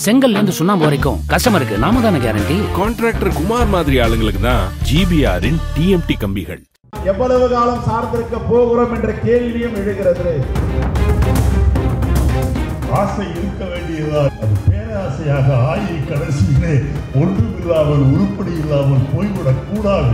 செங்கல்ல இருந்து சுண்ணாம்பு வரைக்கும் கஸ்டமருக்கு நாம தானே கேரண்டி. கான்ட்ராக்டர் குமார் மாதிரி ஆளுங்களுக்கு தான் ஜிபிஆரின் டிஎம்டி கம்பிகள். எவ்வளவு காலம் சார்ந்திருக்க போகிறோம் என்ற கேள்வியும் எழுகிறது. ஆசை இருக்க வேண்டியதால் அது பேராசையாக ஆகி கடைசியிலே ஒன்றுமில்லாமல் உருப்படி இல்லாமல் போய்விடக் கூடாது.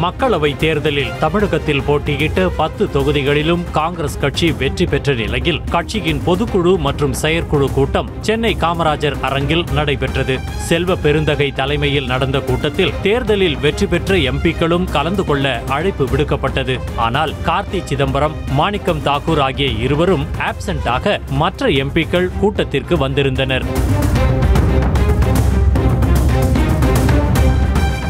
மக்களவை தேர்தலில் தமிழகத்தில் போட்டியிட்ட 10 தொகுதிகளிலும் காங்கிரஸ் கட்சி வெற்றி பெற்ற நிலையில் கட்சியின் பொதுக்குழு மற்றும் செயற்குழு கூட்டம் சென்னை காமராஜர் அரங்கில் நடைபெற்றது. செல்வ பெருந்தகை தலைமையில் நடந்த கூட்டத்தில் தேர்தலில் வெற்றி பெற்ற எம்பிக்களும் கலந்து கொள்ள அழைப்பு விடுக்கப்பட்டது. ஆனால் கார்த்தி சிதம்பரம், மாணிக்கம் தாக்கூர் ஆகிய இருவரும் ஆப்சென்டாக மற்ற எம்பிக்கள் கூட்டத்திற்கு வந்திருந்தனர்.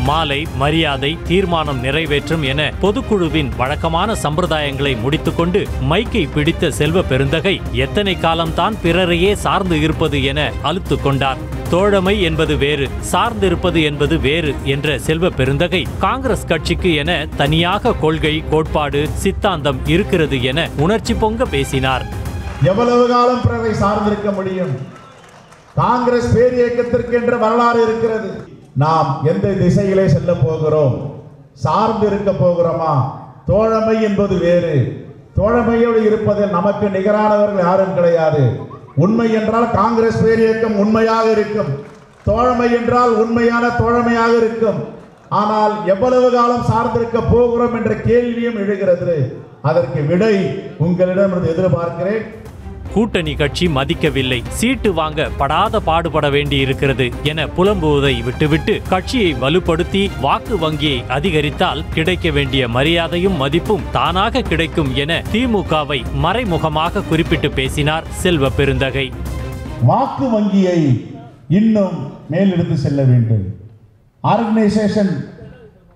மாலை, மரியாதை, தீர்மானம் நிறைவேற்றும் என பொதுக்குழுவின் வழக்கமான சம்பிரதாயங்களை முடித்துக்கொண்டு மைக்கை பிடித்த செல்வ பெருந்தகை எத்தனை காலம்தான் பிறரையே சார்ந்து இருப்பது என அலுத்து கொண்டார். தோழமை என்பது வேறு, சார்ந்திருப்பது என்பது வேறு என்ற செல்வ பெருந்தகை காங்கிரஸ் கட்சிக்கு என தனியாக கொள்கை, கோட்பாடு, சித்தாந்தம் இருக்கிறது என உணர்ச்சி பொங்க பேசினார். எவ்வளவு காலம் பிறரை சார்ந்திருக்க முடியும்? காங்கிரஸ் பேர் இயக்கத்திற்கு என்ற வரலாறு இருக்கிறது. நாம் எந்த திசையிலே செல்ல போகிறோம்? சார்ந்து இருக்க போகிறோமா? தோழமை என்பது வேறு. தோழமையோடு இருப்பதில் நமக்கு நிகரானவர்கள் யாரும் கிடையாது. உண்மை என்றால் காங்கிரஸ் பேர் இயக்கம் உண்மையாக இருக்கும். தோழமை என்றால் உண்மையான தோழமையாக இருக்கும். ஆனால் எவ்வளவு காலம் சார்ந்திருக்க போகிறோம் என்ற கேள்வியும் எழுகிறது. அதற்கு விடை உங்களிடம் எதிர்பார்க்கிறேன். கூட்டணி கட்சி மதிக்கவில்லை, சீட்டு வாங்க படாத பாடுபட வேண்டியிருக்கிறது என புலம்புவதை விட்டுவிட்டு கட்சியை வலுப்படுத்தி வாக்கு வங்கியை அதிகரித்தால் கிடைக்க வேண்டிய மரியாதையும் மதிப்பும் தானாக கிடைக்கும் என திமுகவை மறைமுகமாக குறிப்பிட்டு பேசினார் செல்வ பெருந்தகை. வாக்கு வங்கியை இன்னும் மேலெடுத்து செல்ல வேண்டும். Organisation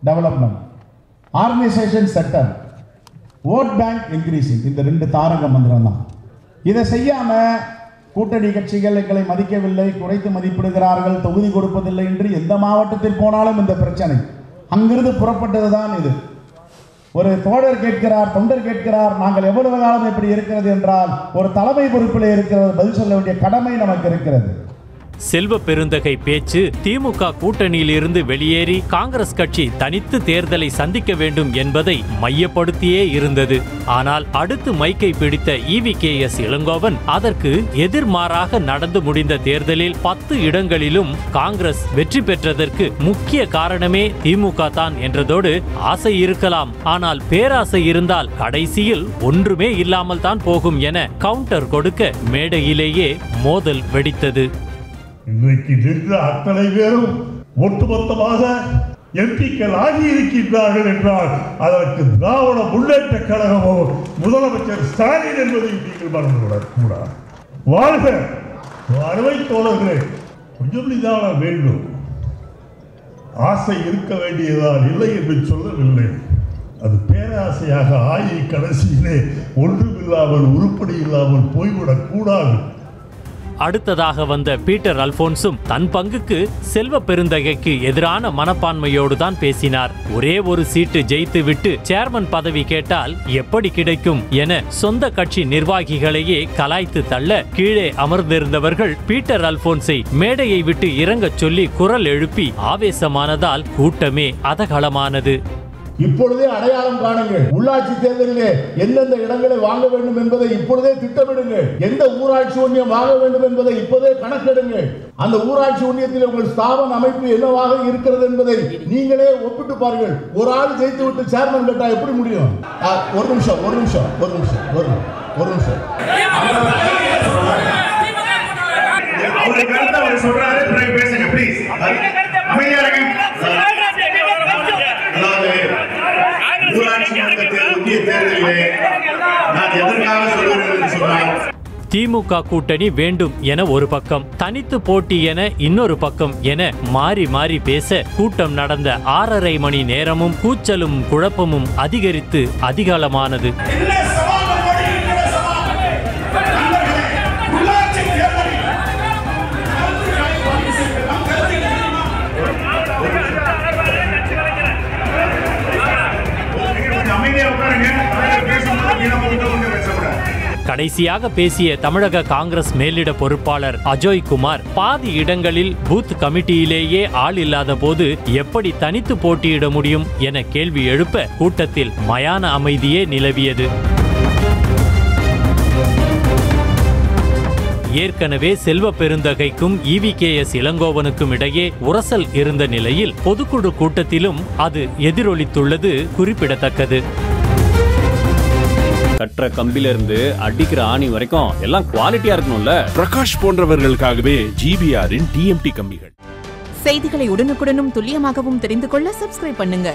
development, organisation setup, vote bank increasing, இந்த 2 தாரக மந்திரம் தான். இதை செய்யாம கூட்டணி கட்சிகள் எங்களை மதிக்கவில்லை, குறைத்து மதிப்பிடுகிறார்கள், தொகுதி கொடுப்பதில்லை என்று எந்த மாவட்டத்தில் போனாலும் இந்த பிரச்சனை அங்கிருந்து புறப்பட்டதுதான். இது ஒரு தோழர் கேட்கிறார், தொண்டர் கேட்கிறார், நாங்கள் எவ்வளவு காலம் எப்படி இருக்கிறது என்றால் ஒரு தலைமை பொறுப்பில் இருக்கிறது, பதில் சொல்ல வேண்டிய கடமை நமக்கு இருக்கிறது. செல்வ பெருந்தகை பேச்சு திமுக கூட்டணியில் இருந்து வெளியேறி காங்கிரஸ் கட்சி தனித்து தேர்தலை சந்திக்க வேண்டும் என்பதை மையப்படுத்தியே இருந்தது. ஆனால் அடுத்து மைக்கை பிடித்த EVKS இளங்கோவன் அதற்கு எதிர்மாறாக நடந்து முடிந்த தேர்தலில் 10 இடங்களிலும் காங்கிரஸ் வெற்றி பெற்றதற்கு முக்கிய காரணமே திமுக தான் என்றதோடு ஆசை இருக்கலாம், ஆனால் பேராசை இருந்தால் கடைசியில் ஒன்றுமே இல்லாமல் தான் போகும் என கவுண்டர் கொடுக்க மேடையிலேயே மோதல் வெடித்தது. இன்றைக்கு நின்ற அத்தனை பேரும் ஒட்டுமொத்தமாக எம்பிக்கள் ஆகியிருக்கின்றார்கள் என்றால் அதற்கு திராவிட முன்னேற்ற கழகமோ முதலமைச்சர் ஸ்டாலின் என்பதை நீங்கள் மறந்துவிடக் கூடாது. வாழ்க அறுவை தோழர்களே, கொஞ்சம் நிதான வேண்டும். ஆசை இருக்க வேண்டியதால் இல்லை என்று சொல்லவில்லை. அது பேராசையாக ஆகி கடைசியிலே ஒன்றுமில்லாமல் உருப்படி இல்லாமல் போய்விடக் கூடாது. அடுத்ததாக வந்த பீட்டர் அல்போன்ஸும் தன் பங்குக்கு செல்வ பெருந்தகைக்கு எதிரான மனப்பான்மையோடு தான் பேசினார். ஒரே ஒரு சீட்டு ஜெயித்து விட்டு சேர்மன் பதவி கேட்டால் எப்படி கிடைக்கும் என சொந்த கட்சி நிர்வாகிகளையே கலாய்த்து தள்ள கீழே அமர்ந்திருந்தவர்கள் பீட்டர் அல்போன்ஸை மேடையை விட்டு இறங்கச் சொல்லி குரல் எழுப்பி ஆவேசமானதால் கூட்டமே அதகலமானது. இப்பொழுதே அடையாளம் காணுங்கள். உள்ளாட்சி தேர்தலிலே எந்தெந்த இடங்களை வாங்க வேண்டும் என்பதை இப்பொழுதே திட்டமிடுங்கள். எந்த ஊராட்சி ஒன்றியம் வாங்க வேண்டும் என்பதை இப்போதே கணக்கெடுங்கள். அந்த ஊராட்சி ஒன்றியத்தில் உங்கள் ஸ்தாபன அமைப்பு என்னவாக இருக்கிறது என்பதை நீங்களே ஒப்பிட்டு பாருங்கள். ஒரு ஆள் ஜெயித்து விட்டு சேர்மன் கேட்டா எப்படி முடியும்? ஒரு நிமிஷம் திமுக கூட்டணி வேண்டும் என ஒரு பக்கம், தனித்து போட்டி என இன்னொரு பக்கம் என மாறி மாறி பேச கூட்டம் நடந்த 6.5 மணி நேரமும் கூச்சலும் குழப்பமும் அதிகரித்து அதிகாலமானது. கடைசியாக பேசிய தமிழக காங்கிரஸ் மேலிட பொறுப்பாளர் அஜய் குமார், பாதி இடங்களில் பூத் கமிட்டியிலேயே ஆள் இல்லாத போது எப்படி தனித்து போட்டியிட முடியும் என கேள்வி எழுப்ப கூட்டத்தில் மயான அமைதியே நிலவியது. ஏற்கனவே செல்வ பெருந்தகைக்கும் EVKS இளங்கோவனுக்கும் இடையே உரசல் இருந்த நிலையில் பொதுக்குழு கூட்டத்திலும் அது எதிரொலித்துள்ளது குறிப்பிடத்தக்கது. கற்ற கம்பில இருந்து அடிக்கிற ஆணி வரைக்கும் எல்லாம் குவாலிட்டியா இருக்கணும்ல. பிரகாஷ் போன்றவர்களுக்காகவே GBRின் TMT கம்பிகள். செய்திகளை உடனுக்குடனும் துல்லியமாகவும் தெரிந்து கொள்ள சப்ஸ்கிரைப் பண்ணுங்க.